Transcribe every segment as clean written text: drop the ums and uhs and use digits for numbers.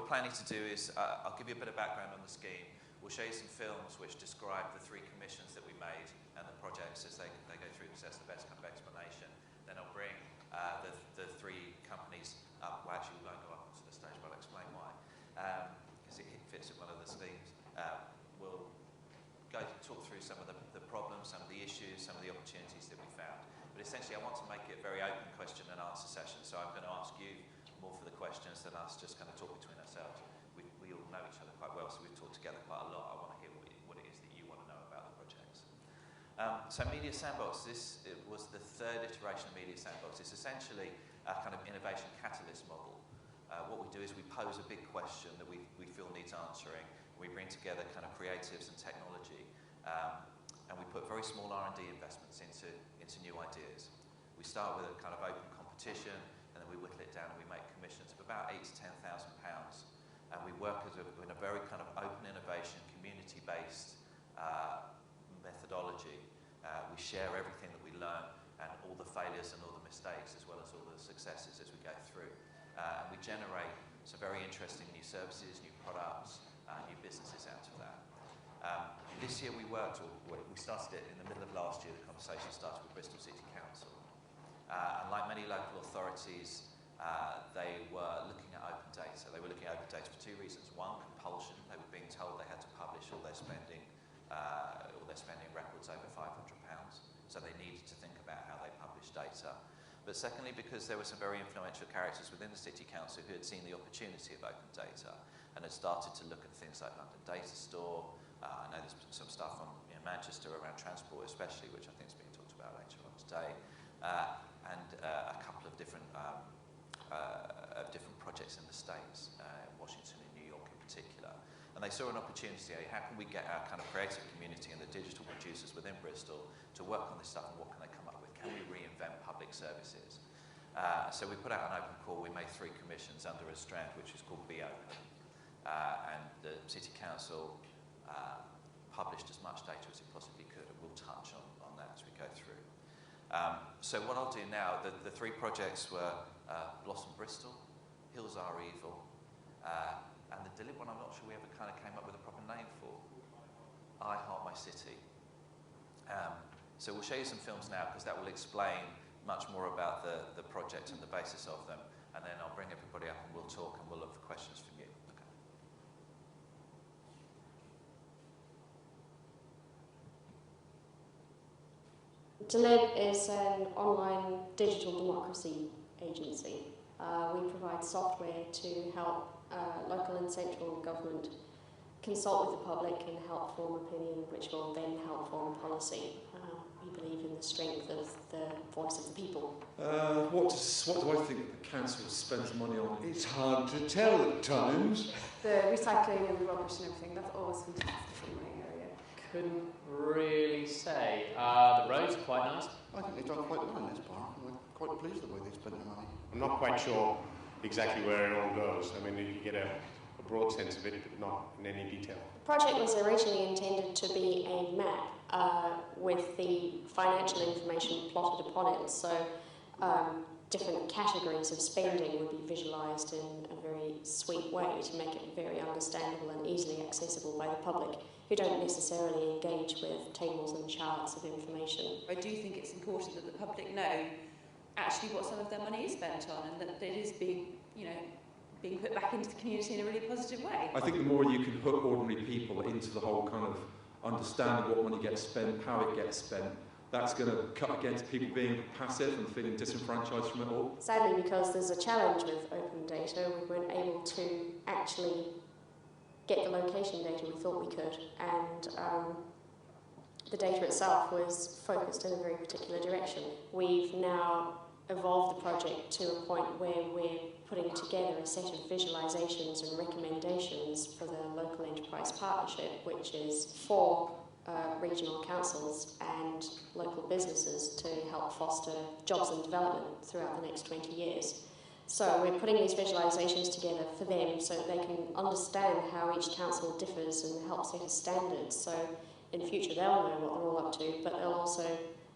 we're planning to do is, I'll give you a bit of background on the scheme. We'll show you some films which describe the 3 commissions that we made and the projects as they go through, because that's the best kind of explanation. Then I'll bring the 3 companies up. Well, actually, we won't go up onto the stage, but I'll explain why, because it fits in one of the schemes. We'll talk through some of the problems, some of the issues, some of the opportunities that we found. But essentially, I want to make it a very open question and answer session. So I'm going to ask you more for the questions than us just kind of talk between ourselves. We all know each other quite well, so we've talked together quite a lot. I want to hear what it is that you want to know about the projects. So Media Sandbox, this was the 3rd iteration of Media Sandbox. It's essentially a kind of innovation catalyst model. What we do is we pose a big question that we feel needs answering. We bring together kind of creatives and technology, and we put very small R&D investments into new ideas. We start with a kind of open competition, and then we whittle it down and we make commissions of about £8,000 to £10,000. And we work in a very kind of open innovation, community-based methodology. We share everything that we learn and all the failures and all the mistakes, as well as all the successes as we go through. And we generate some very interesting new services, new products, new businesses out of that. This year we started it in the middle of last year. The conversation started with Bristol City Council. And like many local authorities, they were looking at open data. They were looking at open data for 2 reasons. One, compulsion. They were being told they had to publish all their spending records over £500. So they needed to think about how they publish data. But secondly, because there were some very influential characters within the City Council who had seen the opportunity of open data and had started to look at things like London Data Store. I know there's some stuff in Manchester around transport especially, which I think is being talked about later on today, and a couple of different projects in the States, Washington and New York in particular. And they saw an opportunity, how can we get our kind of creative community and the digital producers within Bristol to work on this stuff, and what can they come up with? Can we reinvent public services? So we put out an open call. We made 3 commissions under a strand, which is called Be Open. And the City Council published as much data as it possibly could, and we'll touch on that as we go through. So what I'll do now, the 3 projects were Blossom Bristol, Hills Are Evil, and the Dilip one I'm not sure we ever kind of came up with a proper name for, I Heart My City. So we'll show you some films now, because that will explain much more about the project and the basis of them, and then I'll bring everybody up and we'll talk and we'll look for questions from you. DLIB is an online digital democracy agency. We provide software to help local and central government consult with the public and help form opinion, which will then help form policy. We believe in the strength of the voice of the people. What do I think that the council spends money on? It's hard to tell at times. The recycling and the rubbish and everything, that's always fantastic in my area. Couldn't really say. The roads are quite nice. I think they've done quite well in this park. I'm quite pleased with the way they've spent their money. I'm not quite sure exactly where it all goes. I mean, you get a broad sense of it, but not in any detail. The project was originally intended to be a map with the financial information plotted upon it. So different categories of spending would be visualised in a very sweet way to make it very understandable and easily accessible by the public, who don't necessarily engage with tables and charts of information. I do think it's important that the public know actually what some of their money is spent on, and that it is being put back into the community in a really positive way. I think the more you can hook ordinary people into the whole kind of understanding what money gets spent, how it gets spent, that's going to cut against people being passive and feeling disenfranchised from it all. Sadly, because there's a challenge with open data, we weren't able to actually get the location data we thought we could, and the data itself was focused in a very particular direction. We've now evolved the project to a point where we're putting together a set of visualisations and recommendations for the local enterprise partnership, which is for regional councils and local businesses to help foster jobs and development throughout the next 20 years. So we're putting these visualisations together for them so that they can understand how each council differs and help set a standard. So in future they'll know what they're all up to, but they'll also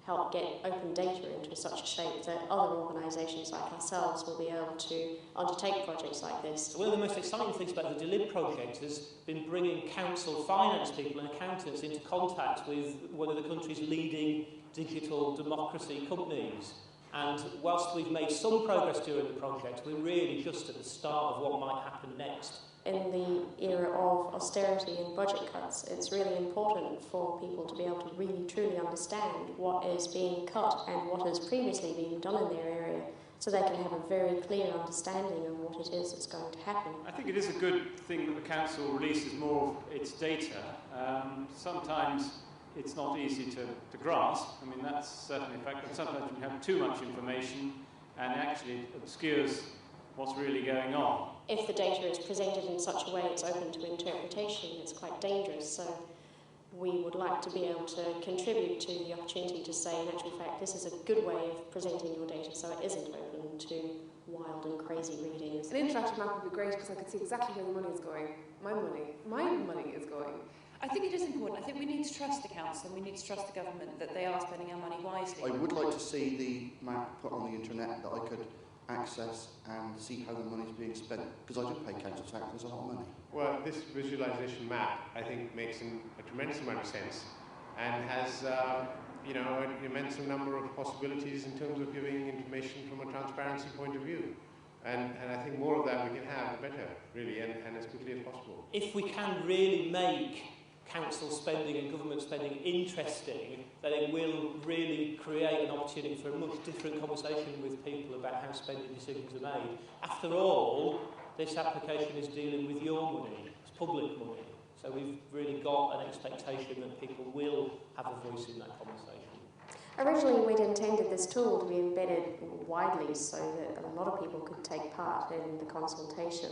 help get open data into such a shape that other organisations like ourselves will be able to undertake projects like this. So one of the most exciting things about the DELIB project has been bringing council finance people and accountants into contact with one of the country's leading digital democracy companies. And whilst we've made some progress during the project, we're really just at the start of what might happen next. In the era of austerity and budget cuts, it's really important for people to be able to really truly understand what is being cut and what has previously been done in their area, so they can have a very clear understanding of what it is that's going to happen. I think it is a good thing that the council releases more of its data. Sometimes it's not easy to grasp. I mean, that's certainly a fact, but sometimes we have too much information and actually obscures what's really going on. If the data is presented in such a way it's open to interpretation, it's quite dangerous. So we would like to be able to contribute to the opportunity to say, in actual fact, this is a good way of presenting your data so it isn't open to wild and crazy readings. An interactive map would be great because I could see exactly where the money is going. My money is going. I think it is important. I think we need to trust the council and we need to trust the government that they are spending our money wisely. I would like to see the map put on the internet that I could access and see how the money's being spent, because I do pay council tax, there's a lot of money. Well, this visualization map, I think, makes a tremendous amount of sense and has, you know, an immense number of possibilities in terms of giving information from a transparency point of view. And I think more of that we can have, the better, really, and as quickly as possible. If we can really make council spending and government spending interesting, then it will really create an opportunity for a much different conversation with people about how spending decisions are made. After all, this application is dealing with your money, it's public money, so we've really got an expectation that people will have a voice in that conversation. Originally, we'd intended this tool to be embedded widely so that a lot of people could take part in the consultation.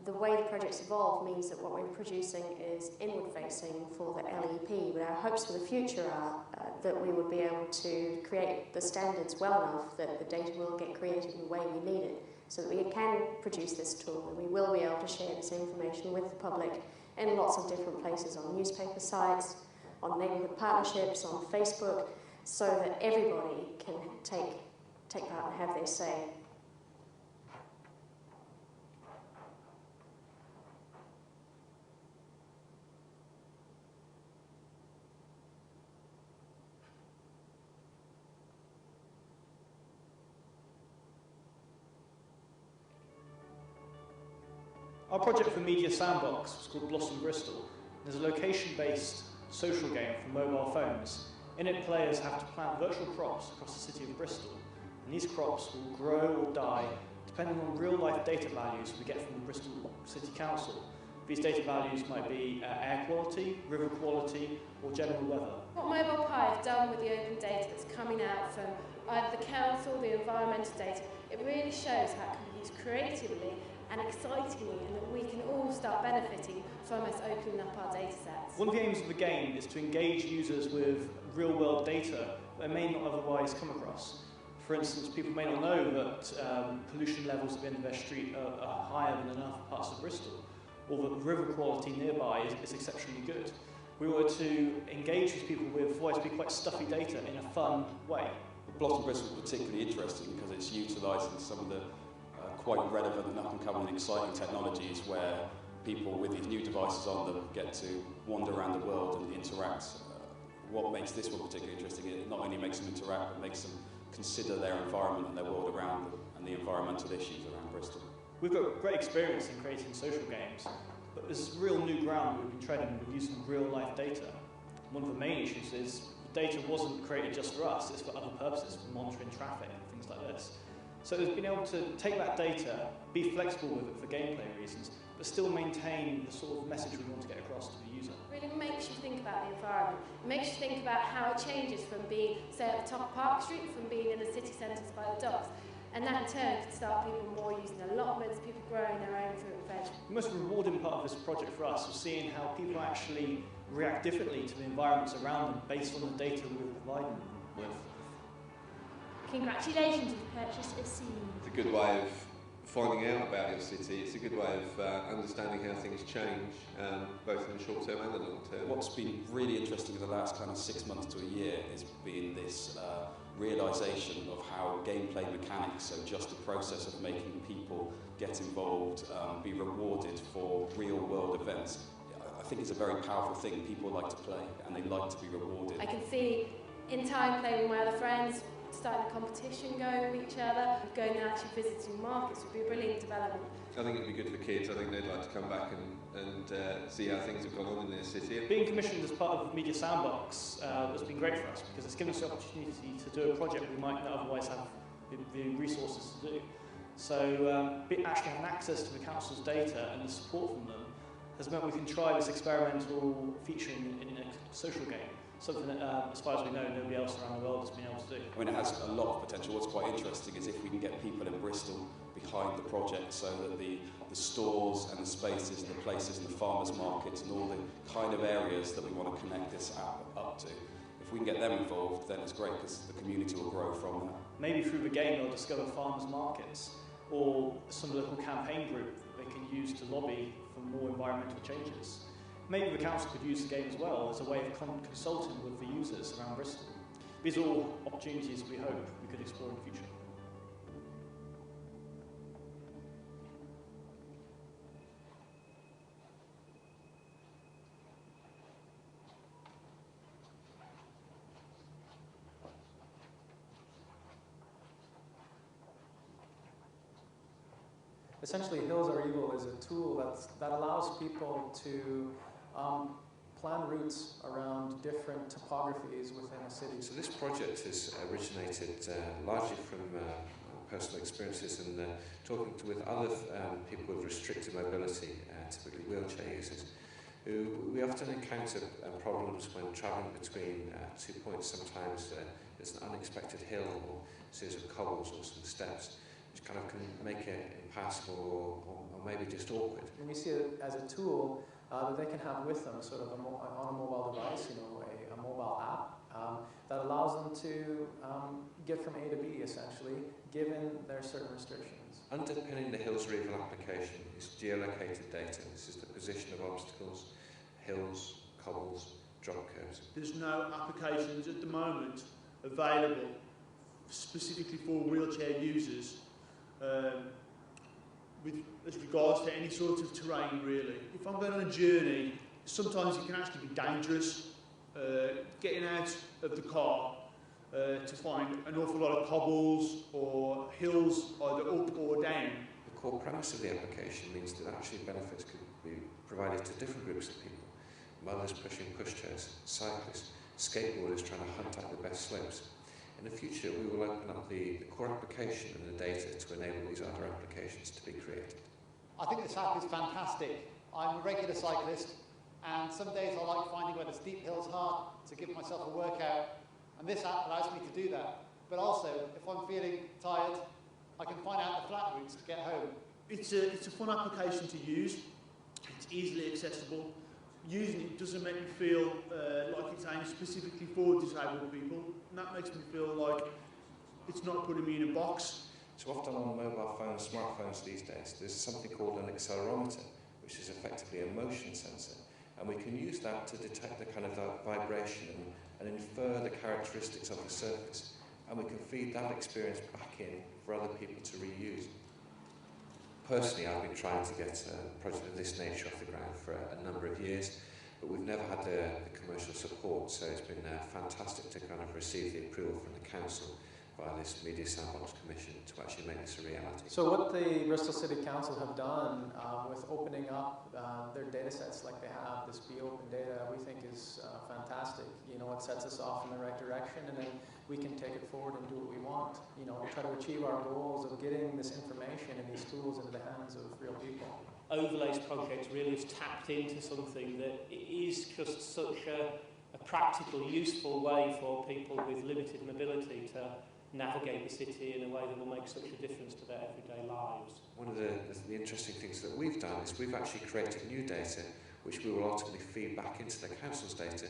The way the project's evolved means that what we're producing is inward-facing for the LEP, but our hopes for the future are that we would be able to create the standards well enough that the data will get created in the way we need it, so that we can produce this tool and we will be able to share this information with the public in lots of different places, on newspaper sites, on neighbourhood partnerships, on Facebook, so that everybody can take part and have their say. Our project for Media Sandbox was called Blossom Bristol. There's a location-based social game for mobile phones. In it, players have to plant virtual crops across the city of Bristol, and these crops will grow or die depending on real-life data values we get from the Bristol City Council. These data values might be air quality, river quality, or general weather. What Mobile Pi have done with the open data that's coming out from either the council, the environmental data, it really shows how it can be used creatively and excitingly, and that we can all start benefiting from us opening up our data sets. One of the aims of the game is to engage users with real-world data they may not otherwise come across. For instance, people may not know that pollution levels at the end of their street are higher than in other parts of Bristol, or that the river quality nearby is exceptionally good. We were to engage with people with what to be quite stuffy data in a fun way. Blossom Bristol is particularly interesting because it's utilising some of the quite relevant and up-and-coming and exciting technologies where people with these new devices on them get to wander around the world and interact. What makes this one particularly interesting, it not only makes them interact, but makes them consider their environment and their world around them and the environmental issues around Bristol. We've got great experience in creating social games, but there's real new ground we've been treading with using real-life data. One of the main issues is the data wasn't created just for us, it's for other purposes, for monitoring traffic and things like this. So it's been able to take that data, be flexible with it for gameplay reasons, but still maintain the sort of message we want to get across to the user. It really makes you think about the environment. It makes you think about how it changes from being, say, at the top of Park Street, from being in the city centres by the docks. And that in turn could start people more using allotments, people growing their own fruit and veg. The most rewarding part of this project for us was seeing how people actually react differently to the environments around them based on the data we were providing them with. Congratulations, the purchase is seen. It's a good way of finding out about your city. It's a good way of understanding how things change, both in the short term and the long term. What's been really interesting in the last kind of 6 months to a year is being this realisation of how gameplay mechanics, so just the process of making people get involved, be rewarded for real world events. I think it's a very powerful thing. People like to play and they like to be rewarded. I can see in time playing with my other friends, starting a competition going with each other, going and actually visiting markets would be a brilliant development. I think it'd be good for kids. I think they'd like to come back and see how things have gone on in their city. Being commissioned as part of Media Sandbox has been great for us because it's given us the opportunity to do a project we might not otherwise have the resources to do. So actually having access to the council's data and the support from them has meant we can try this experimental feature in a social game. Something that, as far as we know, nobody else around the world has been able to do. I mean, it has a lot of potential. What's quite interesting is if we can get people in Bristol behind the project so that the stores and the spaces and the places and the farmers markets and all the kind of areas that we want to connect this app up to, if we can get them involved, then it's great because the community will grow from that. Maybe through the game they'll discover farmers markets or some local campaign group that they can use to lobby for more environmental changes. Maybe the council could use the game as well as a way of consulting with the users around Bristol. These are all opportunities we hope we could explore in the future. Essentially, Hills Are Evil is a tool that allows people to plan routes around different topographies within a city. So this project has originated largely from personal experiences and talking with other people with restricted mobility, typically wheelchair users, who we often encounter problems when travelling between 2 points. Sometimes there's an unexpected hill or a series of cobbles or some steps, which kind of can make it impassable or maybe just awkward. And we see it as a tool that they can have with them, sort of on a mobile device, a mobile app that allows them to get from A to B, essentially, given their certain restrictions. Underpinning the Hills Are Evil application is geolocated data. This is the position of obstacles, hills, cobbles, drop curves. There's no applications at the moment available specifically for wheelchair users with regards to any sort of terrain, really. If I'm going on a journey, sometimes it can actually be dangerous getting out of the car to find an awful lot of cobbles or hills either up or down. The core premise of the application means that actually benefits could be provided to different groups of people. Mothers pushing pushchairs, cyclists, skateboarders trying to hunt out the best slopes. In the future, we will open up the core application and the data to enable these other applications to be created. I think this app is fantastic. I'm a regular cyclist, and some days I like finding where the steep hills are to give myself a workout, and this app allows me to do that. But also, if I'm feeling tired, I can find out the flat routes to get home. It's a fun application to use. It's easily accessible. Using it doesn't make me feel like it's aimed specifically for disabled people, and that makes me feel like it's not putting me in a box. So often on mobile phones, smartphones these days, there's something called an accelerometer, which is effectively a motion sensor, and we can use that to detect the kind of vibration and infer the characteristics of the surface, and we can feed that experience back in for other people to reuse. Personally, I've been trying to get a project of this nature off the ground for a number of years, but we've never had the commercial support, so it's been fantastic to kind of receive the approval from the council via this Media Sandbox Commission to actually make this a reality. So what the Bristol City Council have done with opening up their data sets like they have, this Be Open data, we think is fantastic. It sets us off in the right direction, and then we can take it forward and do what we want. We try to achieve our goals of getting this information and these tools into the hands of real people. Overlays project really has tapped into something that is just such a practical, useful way for people with limited mobility to navigate the city in a way that will make such a difference to their everyday lives. One of the interesting things that we've done is we've actually created new data which we will ultimately feed back into the council's data,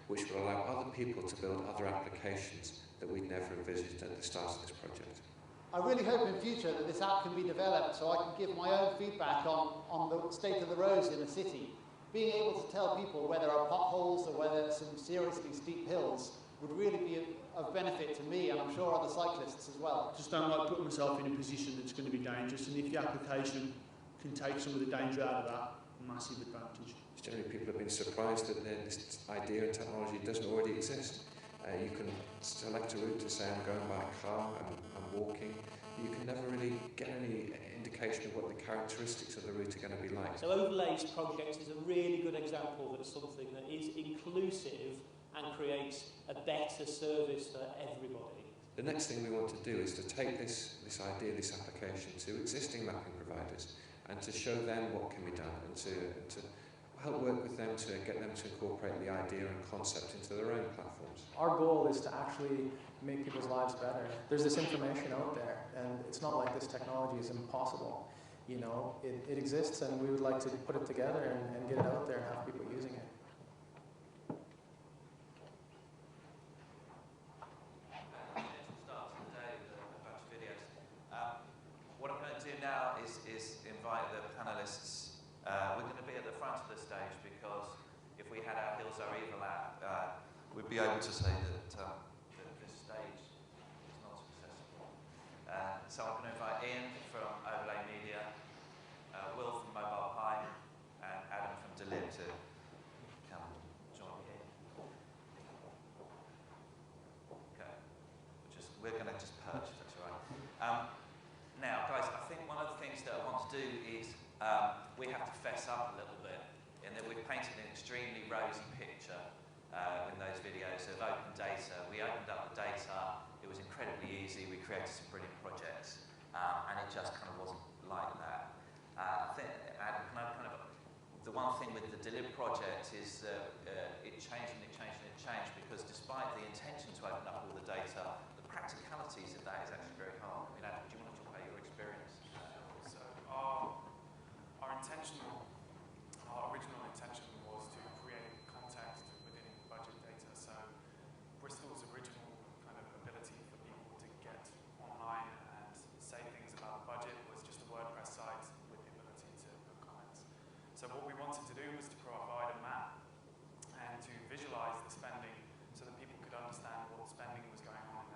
which will allow other people to build other applications that we'd never envisaged at the start of this project. I really hope in future that this app can be developed so I can give my own feedback on the state of the roads in the city. Being able to tell people where there are potholes or where there are some seriously steep hills would really be of benefit to me, and I'm sure other cyclists as well. Just don't like putting myself in a position that's going to be dangerous, and if the application can take some of the danger out of that, massive advantage. Generally, people have been surprised that this idea and technology doesn't already exist. You can select a route to say I'm going by car, I'm walking. You can never really get any indication of what the characteristics of the route are going to be like. So Overlays project is a really good example of something that is inclusive and creates a better service for everybody. The next thing we want to do is to take this idea, this application to existing mapping providers and to show them what can be done and to help work with them to get them to incorporate the idea and concept into their own platforms. Our goal is to actually make people's lives better. There's this information out there, and it's not like this technology is impossible. You know, it exists, and we would like to put it together and get it out there and have people using it. What I'm going to do now is invite the panellists. We're going to be at the front of the stage because if we had our Hills Are Evil app, we'd be able to say that this stage is not successful. So I'm going to invite Ian from Overlay Media, Will from Mobile Pi, and Adam from Delib to come join me here. Okay, we're going to just perch, if that's all right. Now, guys, I think one of the things that I want to do is we have to fess up a little bit in that we've painted an extremely rosy picture in those videos of open data. We opened up the data, it was incredibly easy, we created some brilliant projects, and it just kind of wasn't like that. I think, Adam, the one thing with the Delib project is that it changed and it changed and it changed because despite the intention to open up all the data, the practicalities of that is actually very hard. I mean, Adam, do you want to talk about your experience? So our original intention was to create context within budget data. So Bristol's original kind of ability for people to get online and say things about the budget was just a WordPress site with the ability to put comments. So what we wanted to do was to provide a map and to visualize the spending so that people could understand what spending was going on in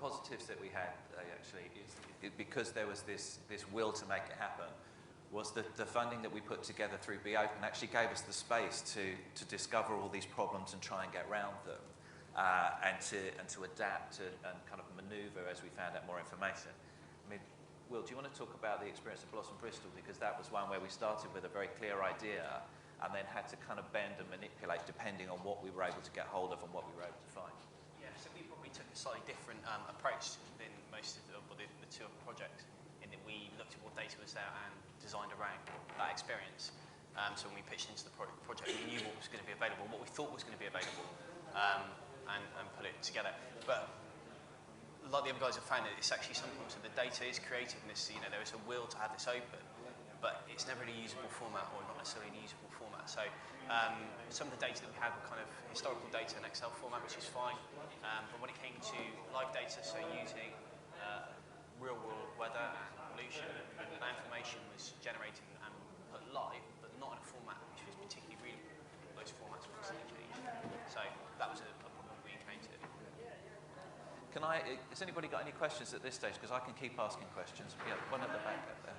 positives that we had actually is because there was this will to make it happen, was that the funding that we put together through Be Open actually gave us the space to discover all these problems and try and get around them, and to adapt and kind of manoeuvre as we found out more information. I mean, Will, do you want to talk about the experience of Blossom Bristol? Because that was one where we started with a very clear idea and then had to kind of bend and manipulate depending on what we were able to get hold of and what we were able to find. Yeah, so we probably took a slightly different approach than most of the two other projects, in that we looked at what data was there and designed around that experience. So when we pitched into the project, we knew what was going to be available, what we thought was going to be available, and put it together. But like the other guys have found, it's actually sometimes the data is creative, and there is a will to have this open, but it's never in a usable format, or not necessarily in a usable format. So some of the data that we had were kind of historical data in Excel format, which is fine. But when it came to live data, so using real-world weather and pollution, and that information was generated and put live, but not in a format which was particularly readable. Those formats were constantly changed. So that was a problem we encountered. Has anybody got any questions at this stage? Because I can keep asking questions. Yeah, one at the back up there.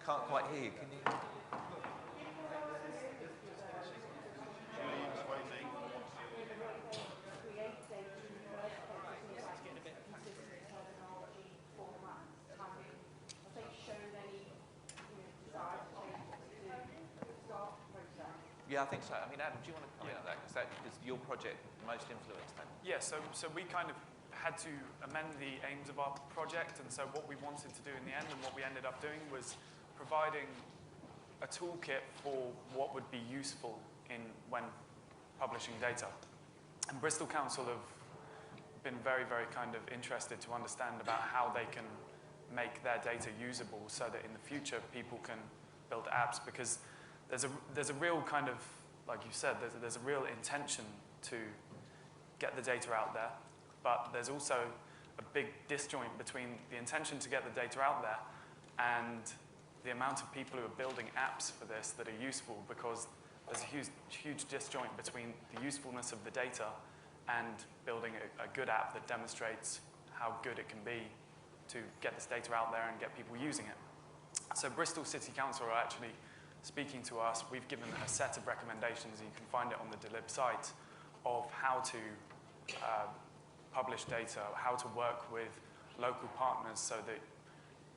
Can't quite hear you. Can you? Yeah, I think so. I mean, Adam, do you want to comment on that? Because your project most influenced that. Yeah, so we kind of had to amend the aims of our project, and so what we wanted to do in the end and what we ended up doing was providing a toolkit for what would be useful when publishing data. And Bristol Council have been very, very kind of interested to understand about how they can make their data usable so that in the future people can build apps, because there's a real kind of, like you said, there's a real intention to get the data out there, but there's also a big disjoint between the intention to get the data out there and the amount of people who are building apps for this that are useful, because there's a huge disjoint between the usefulness of the data and building a good app that demonstrates how good it can be to get this data out there and get people using it. So Bristol City Council are actually speaking to us. We've given a set of recommendations, and you can find it on the Delib site, of how to publish data, how to work with local partners so that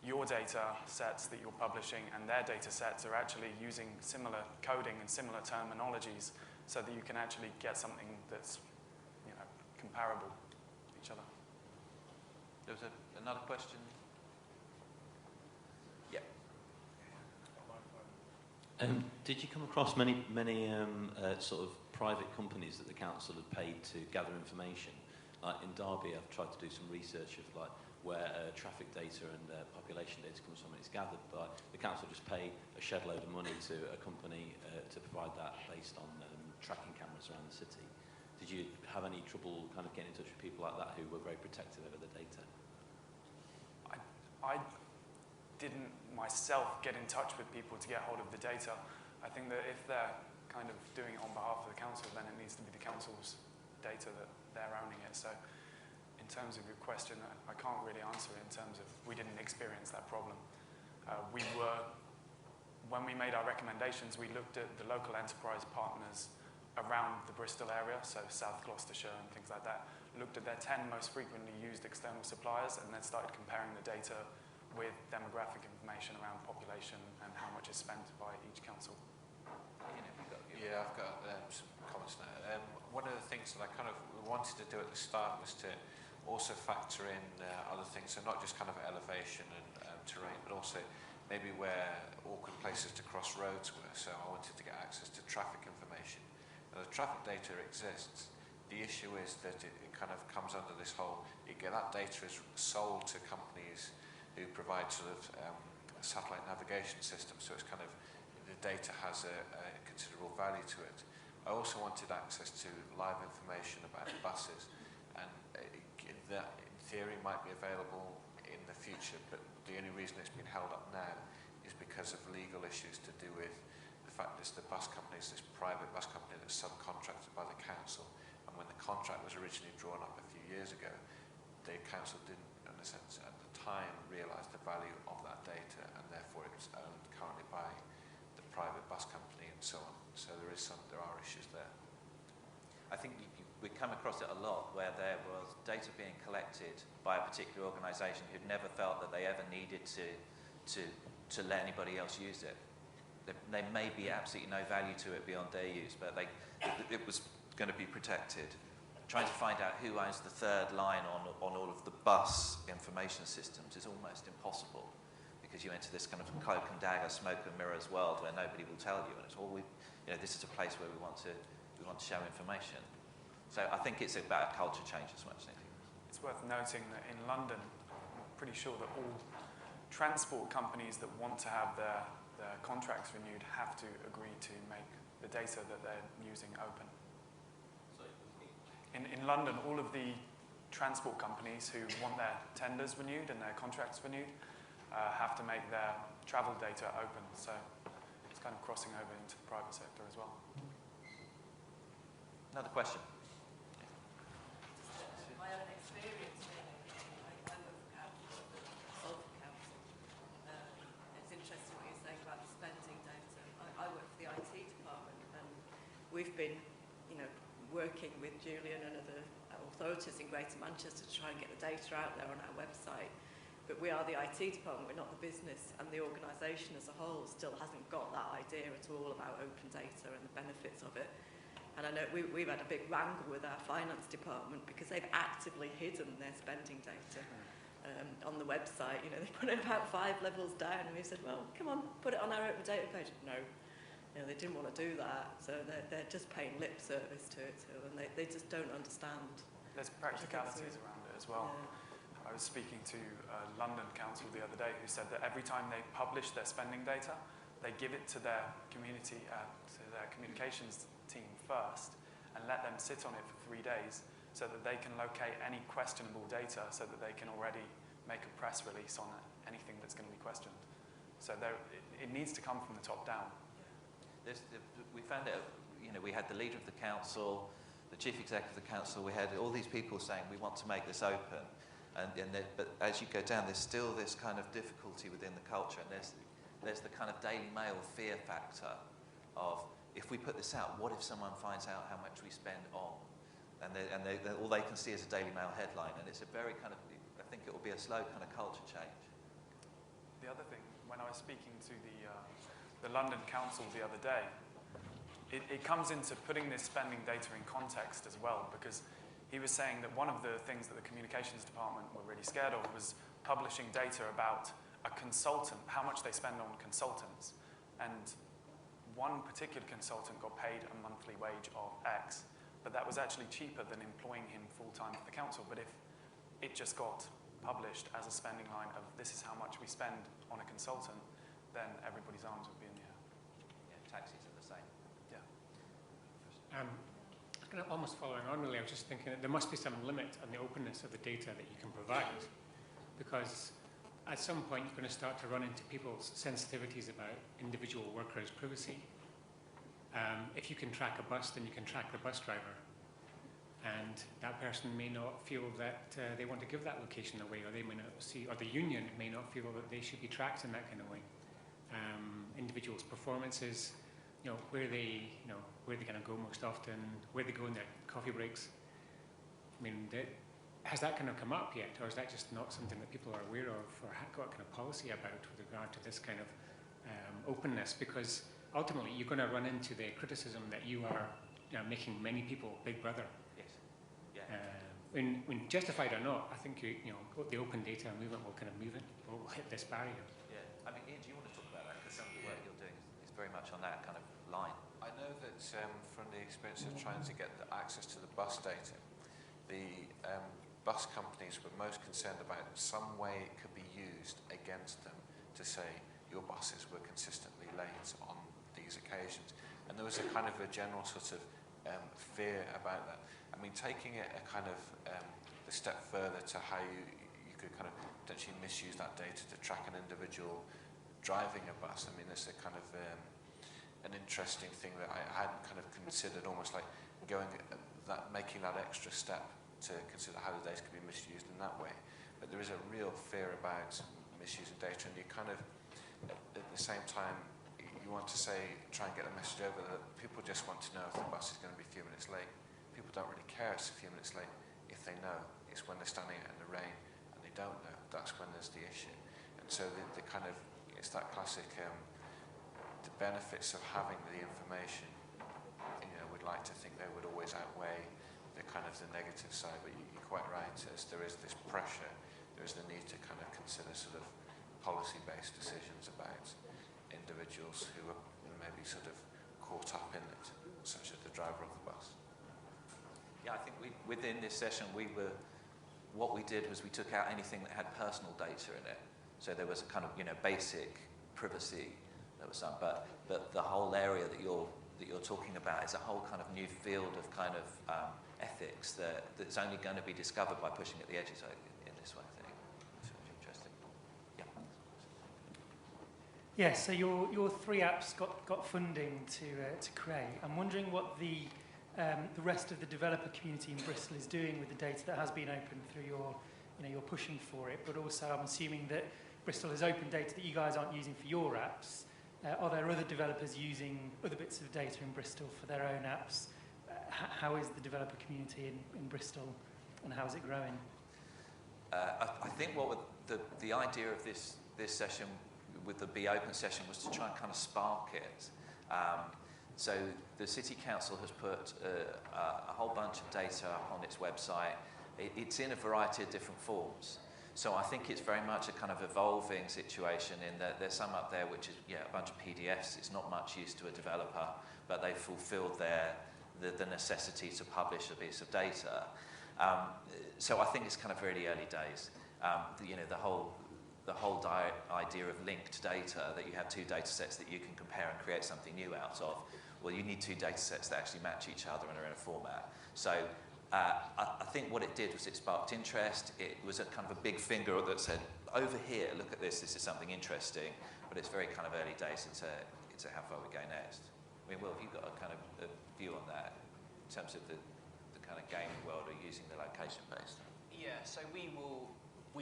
your data sets that you're publishing and their data sets are actually using similar coding and similar terminologies, so that you can actually get something that's comparable to each other. There was another question. Yeah. Did you come across many sort of private companies that the council had paid to gather information? Like in Derby, I've tried to do some research of like where traffic data and population data comes from. It's gathered by the council. Just pay a shed load of money to a company to provide that based on tracking cameras around the city. Did you have any trouble kind of getting in touch with people like that who were very protective over the data? I didn't myself get in touch with people to get hold of the data. I think that if they're kind of doing it on behalf of the council, then it needs to be the council's data that they're owning it. So in terms of your question, I can't really answer it in terms of we didn't experience that problem. When we made our recommendations, we looked at the local enterprise partners around the Bristol area, so South Gloucestershire and things like that, looked at their 10 most frequently used external suppliers, and then started comparing the data with demographic information around population and how much is spent by each council. Yeah, I've got some comments now. One of the things that I kind of wanted to do at the start was to also factor in other things, so not just kind of elevation and terrain, but also maybe where awkward places to cross roads were. So I wanted to get access to traffic information. Now, the traffic data exists. The issue is that it kind of comes under this whole, that data is sold to companies who provide sort of satellite navigation systems, so it's kind of, the data has a considerable value to it. I also wanted access to live information about buses, and that in theory might be available in the future, but the only reason it's been held up now is because of legal issues to do with the fact that the bus company is this private bus company that's subcontracted by the council, and when the contract was originally originally drawn up a few years ago, the council didn't, in a sense, at the time realise the value of that data, and therefore it's owned currently by the private bus company and so on. So there are issues there. I think we come across it a lot where there was data being collected by a particular organisation who'd never felt that they ever needed to let anybody else use it. There may be absolutely no value to it beyond their use, but it was going to be protected. Trying to find out who owns the third line on all of the bus information systems is almost impossible, because you enter this kind of cloak and dagger, smoke and mirrors world where nobody will tell you, and it's all this is a place where we want to show information. So I think it's about culture change as much as anything. It's worth noting that in London, I'm pretty sure that all transport companies that want to have their contracts renewed have to agree to make the data that they're using open. In London, all of the transport companies who want their tenders renewed and their contracts renewed have to make their travel data open. So it's kind of crossing over into the private sector as well. Another question. My own experience, I work for council, Salford Council. It's interesting what you're saying about the spending data. I work for the IT department, and we've been, working with Julian and other authorities in Greater Manchester to try and get the data out there on our website. But we are the IT department, we're not the business, and the organisation as a whole still hasn't got that idea at all about open data and the benefits of it. And I know we've had a big wrangle with our finance department because they've actively hidden their spending data on the website. They put it about 5 levels down, and we said, well, come on, put it on our open data page. No. They didn't want to do that, so they're just paying lip service to it, and they just don't understand. There's practicalities around it as well. Yeah. I was speaking to a London council the other day who said that every time they publish their spending data, they give it to their community, to their communications team first, and let them sit on it for 3 days so that they can locate any questionable data, so that they can already make a press release on anything that's going to be questioned. So it needs to come from the top down. We found out, we had the leader of the council, the chief executive of the council, we had all these people saying we want to make this open, but as you go down, there's still this kind of difficulty within the culture, and there's the kind of Daily Mail fear factor of, if we put this out, what if someone finds out how much we spend on? And all they can see is a Daily Mail headline, and it's a very kind of, I think it will be a slow kind of culture change. The other thing, when I was speaking to the London Council the other day, it comes into putting this spending data in context as well, because he was saying that one of the things that the communications department were really scared of was publishing data about a consultant, how much they spend on consultants. And one particular consultant got paid a monthly wage of X, but that was actually cheaper than employing him full-time at the council. But if it just got published as a spending line of this is how much we spend on a consultant, then everybody's arms would be in the air. Yeah, taxis are the same. Yeah. Kind of almost following on, really, I was just thinking that there must be some limit on the openness of the data that you can provide, because at some point you're going to start to run into people's sensitivities about individual workers' privacy. If you can track a bus, then you can track the bus driver, and that person may not feel that they want to give that location away, or they may not see, or the union may not feel that they should be tracked in that kind of way. Individuals' performances, where they kind of go most often, where they go in their coffee breaks. I mean, has that kind of come up yet, or is that just not something that people are aware of, or got kind of policy about with regard to this kind of openness? Because ultimately, you're going to run into the criticism that you are making many people Big Brother. Yes. Yeah. When justified or not, I think the open data movement will kind of move it, will hit this barrier. Yeah. I mean, Ian, do you want to talk about that? Because some of the work you're doing is very much on that kind of line. I know that from the experience of trying to get the access to the bus data, the bus companies were most concerned about some way it could be used against them to say your buses were consistently late on these occasions. And there was a kind of a general sort of fear about that. I mean, taking it a kind of a step further to how you could kind of potentially misuse that data to track an individual driving a bus. I mean, it's a kind of an interesting thing that I hadn't kind of considered, almost like going making that extra step to consider how the data can be misused in that way. But there is a real fear about misusing data, and you kind of, at the same time, you want to try and get the message over that people just want to know if the bus is going to be a few minutes late. People don't really care if it's a few minutes late if they know. It's when they're standing out in the rain and they don't know, that's when there's the issue. And so the kind of, it's that classic, the benefits of having the information, we'd like to think they would always outweigh the kind of the negative side, but you're quite right, as there is this pressure, there is the need to kind of consider sort of policy-based decisions about individuals who are maybe sort of caught up in it, such as the driver of the bus. Yeah, I think within this session, what we did was we took out anything that had personal data in it. So there was a kind of, basic privacy that was done, but the whole area that you're talking about is a whole kind of new field of kind of ethics that's only going to be discovered by pushing at the edges in this way, I think. So interesting. Yeah. Yeah, so your 3 apps got funding to create. I'm wondering what the rest of the developer community in Bristol is doing with the data that has been opened through you're pushing for it, but also I'm assuming that Bristol has open data that you guys aren't using for your apps. Are there other developers using other bits of data in Bristol for their own apps? How is the developer community in Bristol, and how is it growing? I think the idea of this session with the Be Open session was to try and kind of spark it. So the City Council has put a whole bunch of data on its website. It's in a variety of different forms. So I think it's very much a kind of evolving situation in that there's some up there which is a bunch of PDFs. It's not much use to a developer, but they've fulfilled the necessity to publish a piece of data. So I think it's kind of really early days. The whole idea of linked data, that you have 2 data sets that you can compare and create something new out of. Well, you need 2 data sets that actually match each other and are in a format. So I think what it did was it sparked interest. It was a kind of a big finger that said, over here, look at this is something interesting, but it's very kind of early days into how far we go next. I mean, Will, have you got a kind of a view on that in terms of the kind of gaming world or using the location-based? Yeah, so we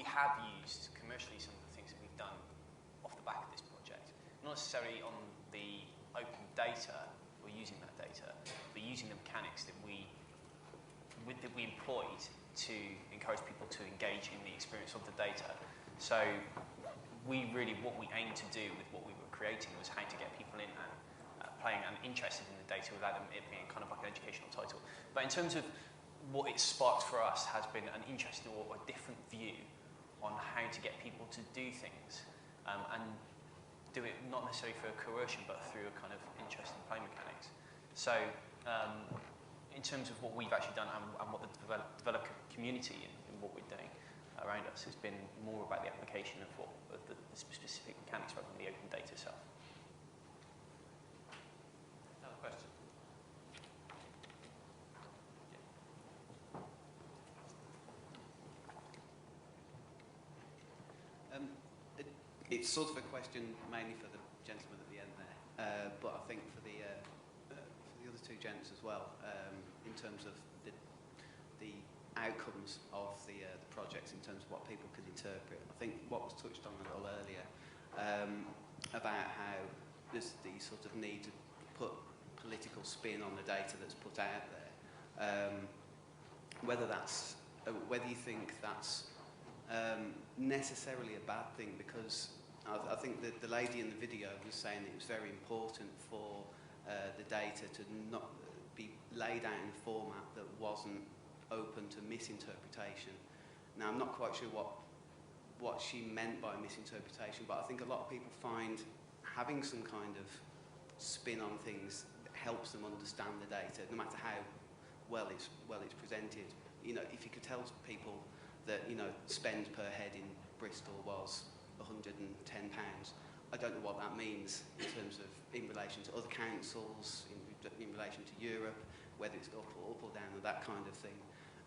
have used commercially some of the things that we've done off the back of this project. Not necessarily on the open data, or using that data, but using the mechanics that we employed to encourage people to engage in the experience of the data. So what we aimed to do with what we were creating was how to get people in and playing and interested in the data without it being kind of like an educational title. But in terms of what it sparked for us has been an interesting or a different view on how to get people to do things and do it not necessarily through a coercion but through a kind of interesting play mechanics. So in terms of what we've actually done and what the developer community and what we're doing around us has been more about the application of the specific mechanics rather than the open data itself. Another question? It's sort of a question mainly for the gentleman at the end there, but I think for the other 2 gents as well, in terms of the outcomes of the projects, in terms of what people can interpret. I think what was touched on a little earlier about how there's the sort of need to put political spin on the data that's put out there. Whether you think that's necessarily a bad thing, because I think that the lady in the video was saying it was very important for the data to not be laid out in a format that wasn't open to misinterpretation. Now, I'm not quite sure what she meant by misinterpretation, but I think a lot of people find having some kind of spin on things helps them understand the data, no matter how well it's presented. If you could tell people that spend per head in Bristol was £110, I don't know what that means in relation to other councils, in relation to Europe, whether it's up or down or that kind of thing,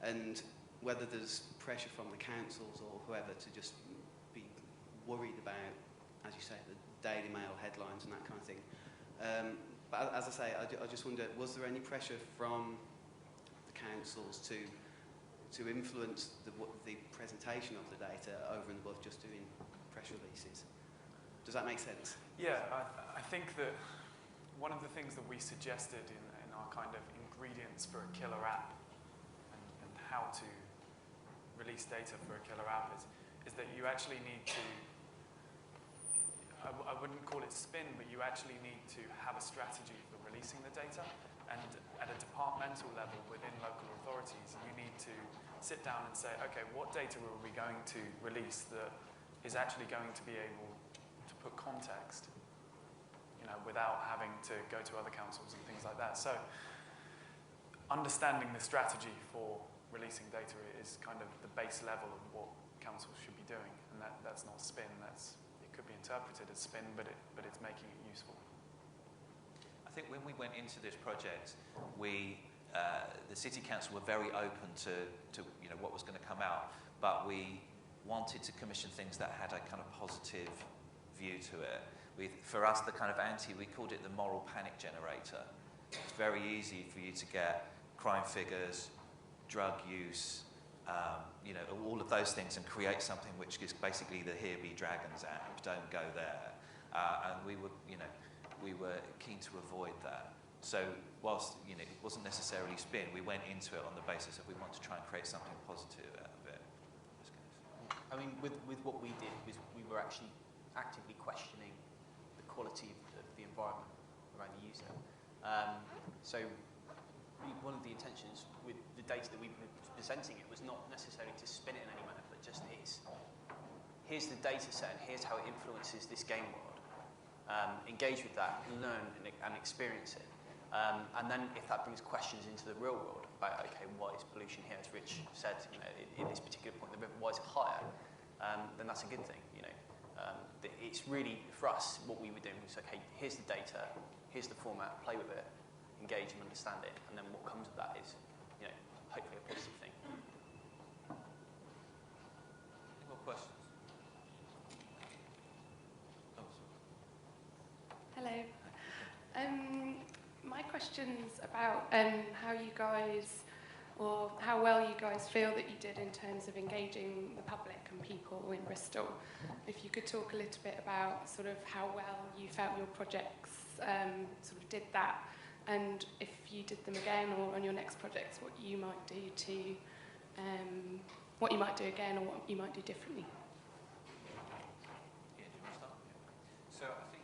and whether there's pressure from the councils or whoever to just be worried about, as you say, the Daily Mail headlines and that kind of thing. But as I say, I just wonder, was there any pressure from the councils to influence the presentation of the data over and above just doing press releases. Does that make sense? Yeah, I think that one of the things that we suggested in our kind of ingredients for a killer app and how to release data for a killer app is that you actually need to, I wouldn't call it spin, but you actually need to have a strategy for releasing the data. And at a departmental level within local authorities, you need to sit down and say, okay, what data are we going to release that is actually going to be able to put context, you know, without having to go to other councils and things like that. So understanding the strategy for releasing data is kind of the base level of what councils should be doing. And that's not spin, it could be interpreted as spin, but it's making it useful. I think when we went into this project, the City Council were very open to you know, what was going to come out, but we wanted to commission things that had a kind of positive view to it. For us, the kind of we called it the moral panic generator. It's very easy for you to get crime figures, drug use, you know, all of those things, and create something which is basically the Here Be Dragons app. Don't go there. And we were keen to avoid that. So whilst, you know, it wasn't necessarily spin, we went into it on the basis that we want to try and create something positive out of it. I mean, with what we did, was we were actually actively questioning the quality of the environment around the user. One of the intentions with the data that we were presenting it was not necessarily to spin it in any manner, but just here's the data set, and here's how it influences this game world. Engage with that, learn and experience it. And then if that brings questions into the real world about, okay, why is pollution here, as Rich said, you know, in this particular point, why is it higher, then that's a good thing, you know. It's really, for us, what we were doing was, okay, here's the data, here's the format, play with it, engage and understand it, and then what comes of that is, you know, hopefully a positive thing. Any more questions? Hello. My question's about how you guys, or how well you guys feel that you did in terms of engaging the public and people in Bristol. If you could talk a little bit about sort of how well you felt your projects sort of did that, and if you did them again or on your next projects, what you might do to, what you might do again or what you might do differently. So I think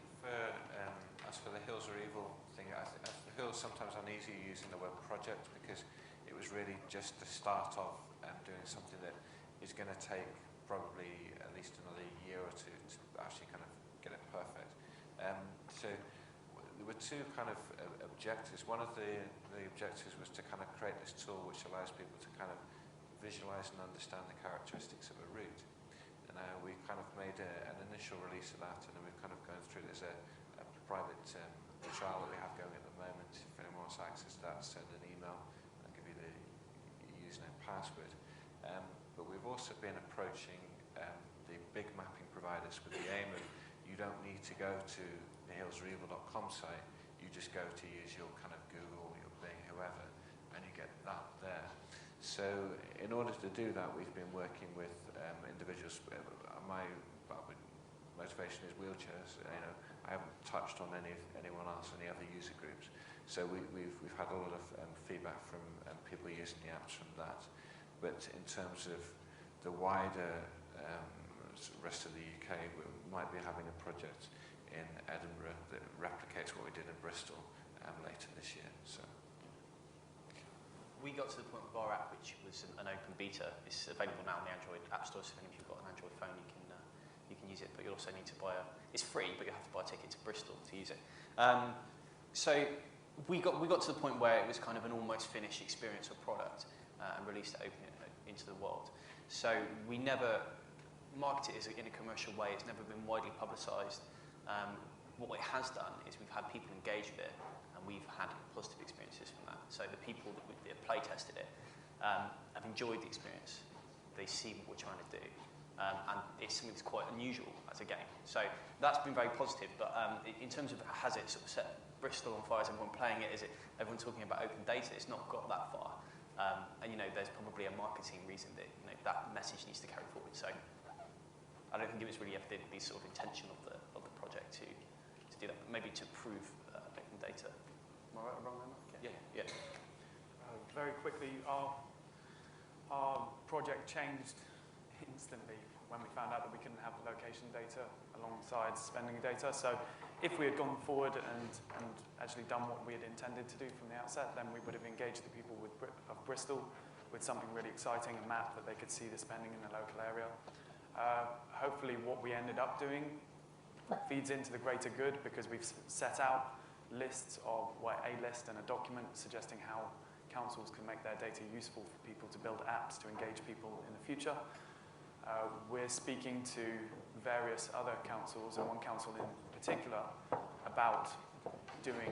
as for the Hills Are Evil thing, the Hills sometimes uneasy using the word project because it was really just the start of doing something that is going to take probably at least another year or two to actually kind of get it perfect. So there were two kind of objectives. One of the objectives was to kind of create this tool which allows people to kind of visualize and understand the characteristics of a route. And we kind of made an initial release of that, and then we've kind of gone through it as a private trial that we have going at the moment. If anyone wants access to that, send an email. I'll give you the username and password. But we've also been approaching the big mapping providers with the aim of you don't need to go to the hillsreevil.com site, you just go to use your kind of Google, your Bing, whoever, and you get that there. So in order to do that, we've been working with individuals. My motivation is wheelchairs. You know, I haven't touched on anyone else, any other user groups. So we've had a lot of feedback from people using the apps from that. But in terms of the wider rest of the UK, we might be having a project in Edinburgh that replicates what we did in Bristol later this year. So we got to the point with our app, which was an open beta. It's available now on the Android App Store, so if you've got an Android phone, you can use it. But you also need to buy it's free, but you have to buy a ticket to Bristol to use it. So we got to the point where it was kind of an almost finished experience or product, and released it open into the world. So we never marketed it in a commercial way. It's never been widely publicised. What it has done is we've had people engage with it, and we've had positive experiences from that. So the people that play tested it have enjoyed the experience. They see what we're trying to do, and it's something that's quite unusual as a game. So that's been very positive. But in terms of has it sort of set Bristol on fire? Is everyone playing it? Is it everyone talking about open data? It's not got that far. And there's probably a marketing reason that that message needs to carry forward. So I don't think it was really ever the sort of intention of the project to do that, but maybe to prove open data. Am I right or wrong on that? Yeah. Very quickly, our project changed instantly when we found out that we couldn't have location data alongside spending data. So if we had gone forward and actually done what we had intended to do from the outset, then we would have engaged the people of Bristol with something really exciting, a map that they could see the spending in the local area. Hopefully what we ended up doing feeds into the greater good, because we've set out lists of a list and a document suggesting how councils can make their data useful for people to build apps to engage people in the future. We're speaking to various other councils, and one council in particular, about doing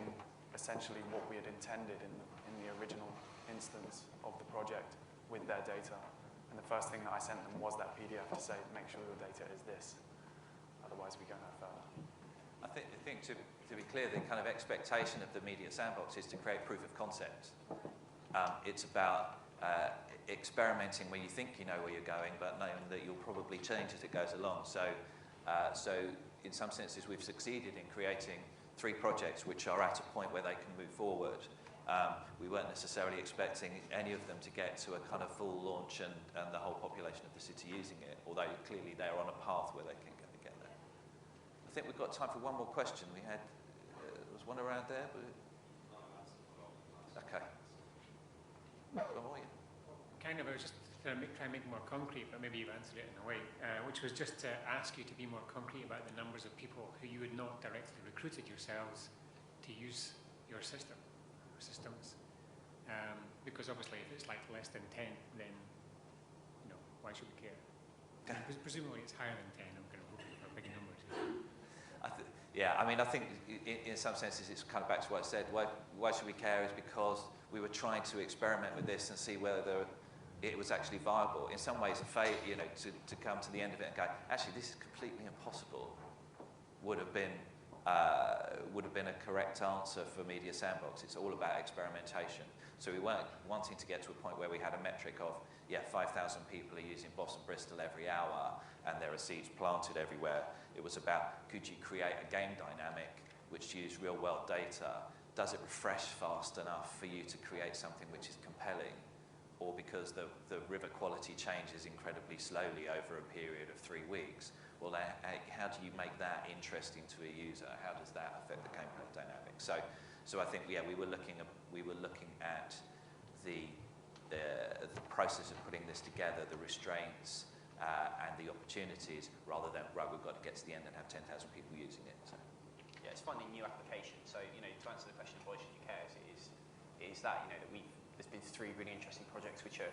essentially what we had intended in the original instance of the project with their data. And the first thing that I sent them was that PDF to say, make sure your data is this, otherwise we go no further. I think to be clear, the kind of expectation of the Media Sandbox is to create proof of concept. It's about experimenting where you think you know where you're going, but knowing that you'll probably change as it goes along. So in some senses, we've succeeded in creating 3 projects which are at a point where they can move forward. We weren't necessarily expecting any of them to get to a kind of full launch and the whole population of the city using it, although clearly they're on a path where they can get there. I think we've got time for one more question. We had, there was one around there, but... Okay. One more, yeah. Kind of, I was just trying to make it more concrete, but maybe you've answered it in a way, which was just to ask you to be more concrete about the numbers of people who you had not directly recruited yourselves to use your system, or systems. Because obviously if it's like less than 10, then, why should we care? Presumably it's higher than 10, I'm kind of hoping for a bigger number too. Yeah, I mean, I think in some senses it's kind of back to what I said. Why should we care is because we were trying to experiment with this and see whether it was actually viable. In some ways, to come to the end of it and go, actually, this is completely impossible, would have been a correct answer for Media Sandbox. It's all about experimentation. So we weren't wanting to get to a point where we had a metric of, 5,000 people are using Boss and Bristol every hour, and there are seeds planted everywhere. It was about, could you create a game dynamic which used real-world data? Does it refresh fast enough for you to create something which is compelling? Or because the river quality changes incredibly slowly over a period of 3 weeks, well, how do you make that interesting to a user? How does that affect the gameplay dynamics? So I think, we were looking at the process of putting this together, the restraints and the opportunities, rather than, right, we've got to get to the end and have 10,000 people using it. So. Yeah, it's finding new applications. So, to answer the question, why should you care, is that, that there's been 3 really interesting projects which are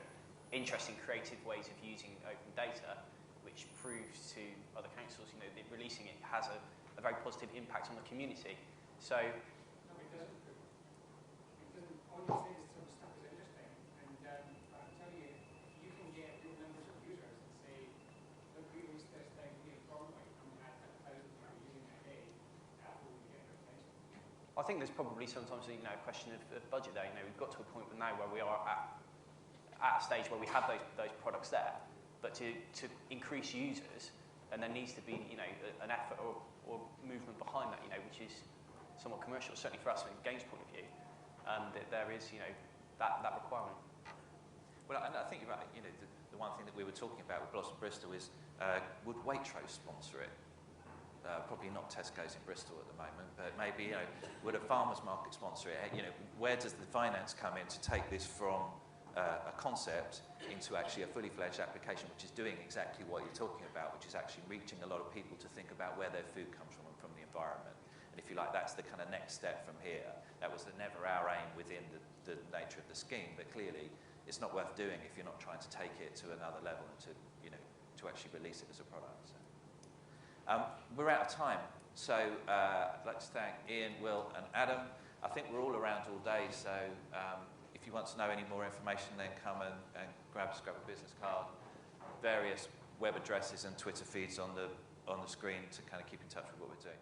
interesting, creative ways of using open data, which proves to other councils, that releasing it has a very positive impact on the community. So. No, it doesn't. All you say is some stuff is interesting, and I'll tell you, you can get good numbers of users and say, look, we released this thing here formally, and we had 1,000 people using it a day. That will get their attention. I think there's probably sometimes a question of budget there. We've got to a point now where we are at a stage where we have those products there, but to increase users, and there needs to be an effort or movement behind that, which is somewhat commercial, certainly for us from a games point of view, that there is that requirement. Well, and I think you're right. The one thing that we were talking about with Blossom Bristol is would Waitrose sponsor it? Probably not Tesco's in Bristol at the moment, but maybe would a farmers market sponsor it? Where does the finance come in to take this from a concept into actually a fully fledged application, which is doing exactly what you're talking about, which is actually reaching a lot of people to think about where their food comes from and from the environment. And if you like, that's the kind of next step from here. That was never our aim within the nature of the scheme, but clearly it's not worth doing if you're not trying to take it to another level and to actually release it as a product. So. We're out of time, so I'd like to thank Ian, Will and Adam. I think we're all around all day, so if you want to know any more information, then come and grab a business card. Various web addresses and Twitter feeds on the screen to kind of keep in touch with what we're doing.